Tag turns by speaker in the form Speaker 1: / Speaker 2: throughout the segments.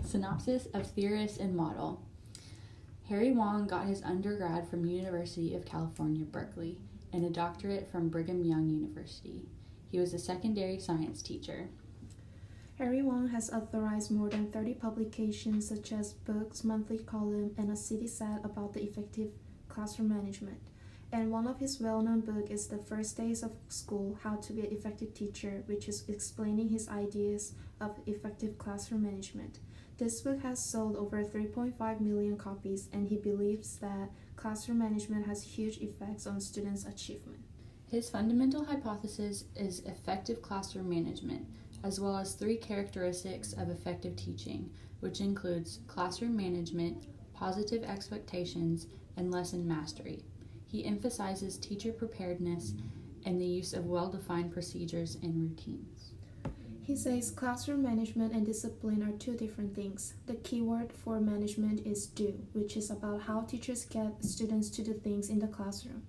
Speaker 1: Synopsis of Theorist and Model. Harry Wong got his undergrad from University of California, Berkeley, and a doctorate from Brigham Young University. He was a secondary science teacher.
Speaker 2: Harry Wong has authored more than 30 publications such as books, monthly column, and a CitySat about the effective classroom management. And one of his well-known books is The First Days of School, How to Be an Effective Teacher, which is explaining his ideas of effective classroom management. This book has sold over 3.5 million copies, and he believes that classroom management has huge effects on students' achievement.
Speaker 1: His fundamental hypothesis is effective classroom management, as well as 3 characteristics of effective teaching, which includes classroom management, positive expectations, and lesson mastery. He emphasizes teacher preparedness and the use of well-defined procedures and routines.
Speaker 2: He says classroom management and discipline are 2 different things. The keyword for management is do, which is about how teachers get students to do things in the classroom.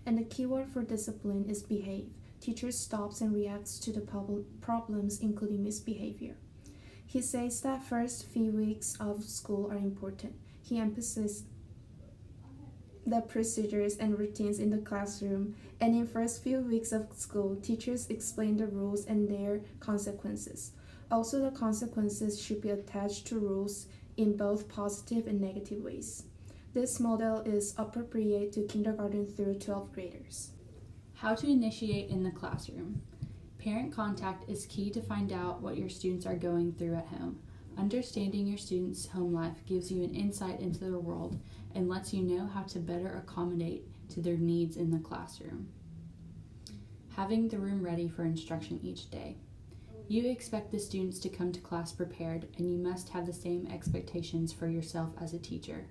Speaker 2: And the keyword for discipline is behave. Teachers stops and reacts to the problems, including misbehavior. He says that first few weeks of school are important. He emphasizes the procedures and routines in the classroom, and in first few weeks of school, teachers explain the rules and their consequences. Also, the consequences should be attached to rules in both positive and negative ways. This model is appropriate to kindergarten through 12th graders.
Speaker 1: How to initiate in the classroom. Parent contact is key to find out what your students are going through at home. Understanding your students' home life gives you an insight into their world and lets you know how to better accommodate to their needs in the classroom. Having the room ready for instruction each day. You expect the students to come to class prepared, and you must have the same expectations for yourself as a teacher.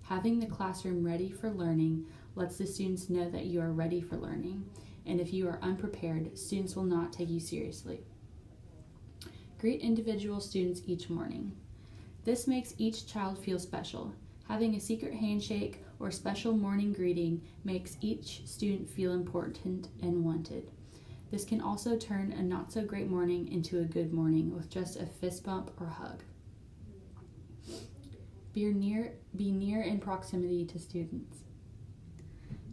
Speaker 1: Having the classroom ready for learning lets the students know that you are ready for learning, and if you are unprepared, students will not take you seriously. Greet individual students each morning. This makes each child feel special. Having a secret handshake or special morning greeting makes each student feel important and wanted. This can also turn a not-so-great morning into a good morning with just a fist bump or hug. Be near in proximity to students.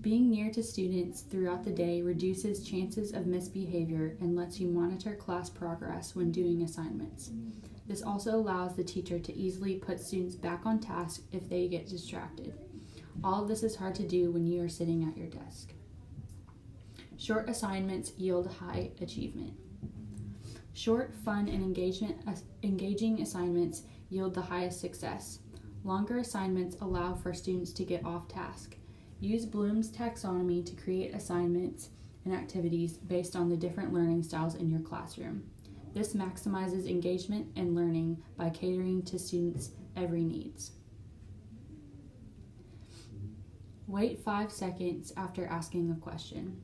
Speaker 1: Being near to students throughout the day reduces chances of misbehavior and lets you monitor class progress when doing assignments. This also allows the teacher to easily put students back on task if they get distracted. All of this is hard to do when you are sitting at your desk. Short assignments yield high achievement. Short, fun, and engaging assignments yield the highest success. Longer assignments allow for students to get off task. Use Bloom's taxonomy to create assignments and activities based on the different learning styles in your classroom. This maximizes engagement and learning by catering to students' every needs. Wait 5 seconds after asking a question.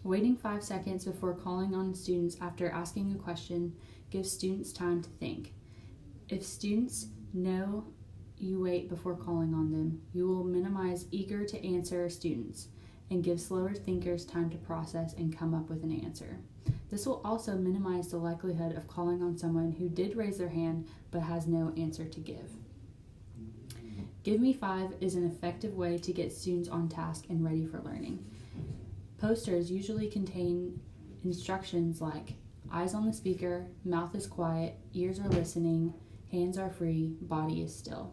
Speaker 1: Waiting 5 seconds before calling on students after asking a question gives students time to think. If students know you wait before calling on them, you will minimize eager to answer students and give slower thinkers time to process and come up with an answer. This will also minimize the likelihood of calling on someone who did raise their hand but has no answer to give. Give Me 5 is an effective way to get students on task and ready for learning. Posters usually contain instructions like eyes on the speaker, mouth is quiet, ears are listening, hands are free, body is still.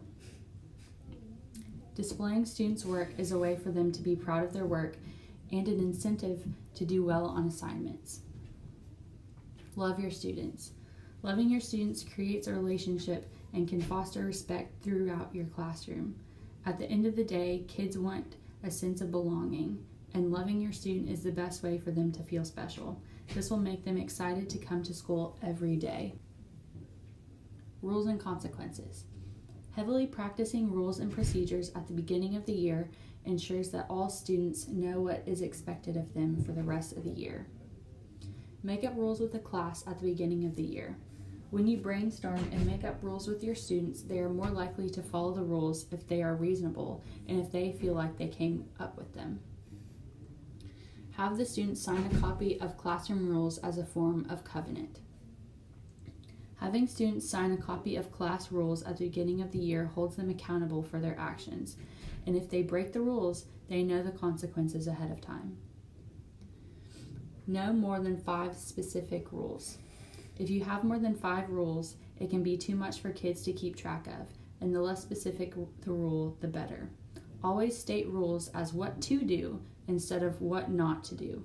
Speaker 1: Displaying students' work is a way for them to be proud of their work and an incentive to do well on assignments. Love your students. Loving your students creates a relationship and can foster respect throughout your classroom. At the end of the day, kids want a sense of belonging, and loving your student is the best way for them to feel special. This will make them excited to come to school every day. Rules and consequences. Heavily practicing rules and procedures at the beginning of the year ensures that all students know what is expected of them for the rest of the year. Make up rules with the class at the beginning of the year. When you brainstorm and make up rules with your students, they are more likely to follow the rules if they are reasonable and if they feel like they came up with them. Have the students sign a copy of classroom rules as a form of covenant. Having students sign a copy of class rules at the beginning of the year holds them accountable for their actions, and if they break the rules, they know the consequences ahead of time. No more than 5 specific rules. If you have more than 5 rules, it can be too much for kids to keep track of, and the less specific the rule, the better. Always state rules as what to do instead of what not to do.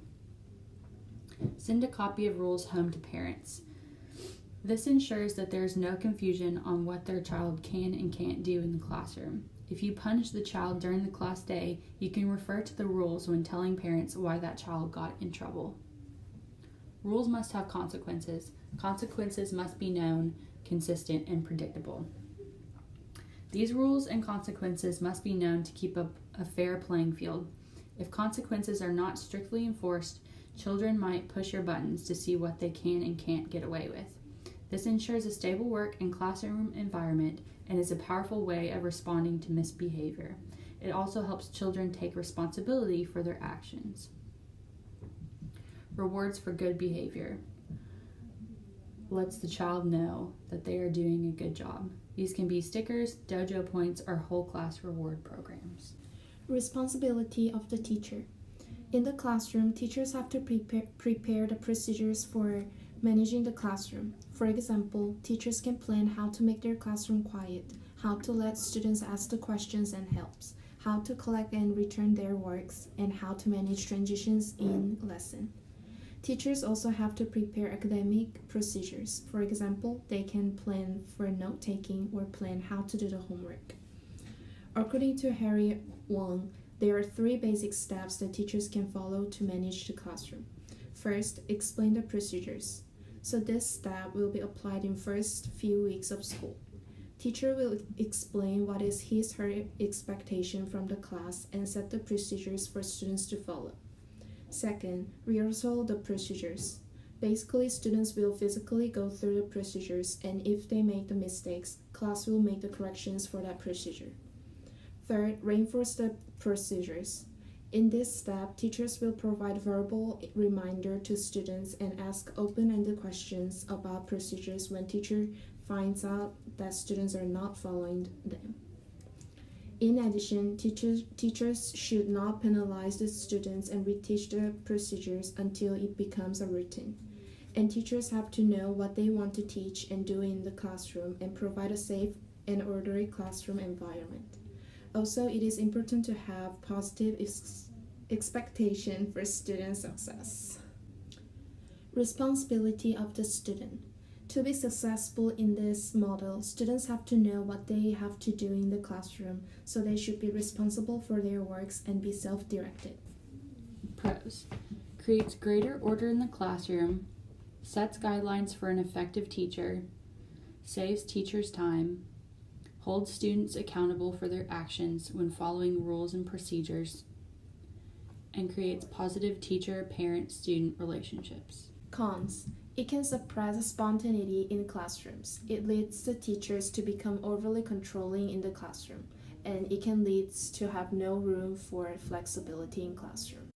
Speaker 1: Send a copy of rules home to parents. This ensures that there is no confusion on what their child can and can't do in the classroom. If you punish the child during the class day, you can refer to the rules when telling parents why that child got in trouble. Rules must have consequences. Consequences must be known, consistent, and predictable. These rules and consequences must be known to keep up a fair playing field. If consequences are not strictly enforced, children might push your buttons to see what they can and can't get away with. This ensures a stable work and classroom environment and is a powerful way of responding to misbehavior. It also helps children take responsibility for their actions. Rewards for good behavior. Lets the child know that they are doing a good job. These can be stickers, dojo points, or whole class reward programs.
Speaker 2: Responsibility of the teacher. In the classroom, teachers have to prepare the procedures for managing the classroom. For example, teachers can plan how to make their classroom quiet, how to let students ask the questions and helps, how to collect and return their works, and how to manage transitions in lesson. Teachers also have to prepare academic procedures. For example, they can plan for note-taking or plan how to do the homework. According to Wong, there are 3 basic steps that teachers can follow to manage the classroom. First, explain the procedures. So this step will be applied in first few weeks of school. Teacher will explain what is her expectation from the class and set the procedures for students to follow. Second, rehearsal the procedures. Basically, students will physically go through the procedures, and if they make the mistakes, class will make the corrections for that procedure. Third, reinforce the procedures. In this step, teachers will provide verbal reminder to students and ask open-ended questions about procedures when teacher finds out that students are not following them. In addition, teachers should not penalize the students and reteach the procedures until it becomes a routine. And teachers have to know what they want to teach and do in the classroom and provide a safe and orderly classroom environment. Also, it is important to have positive expectation for student success. Responsibility of the student. To be successful in this model, students have to know what they have to do in the classroom, so they should be responsible for their works and be self-directed.
Speaker 1: Pros. Creates greater order in the classroom, sets guidelines for an effective teacher, saves teachers time, holds students accountable for their actions when following rules and procedures, and creates positive teacher-parent-student relationships.
Speaker 2: Cons. It can suppress spontaneity in classrooms. It leads the teachers to become overly controlling in the classroom, and it can lead to have no room for flexibility in classroom.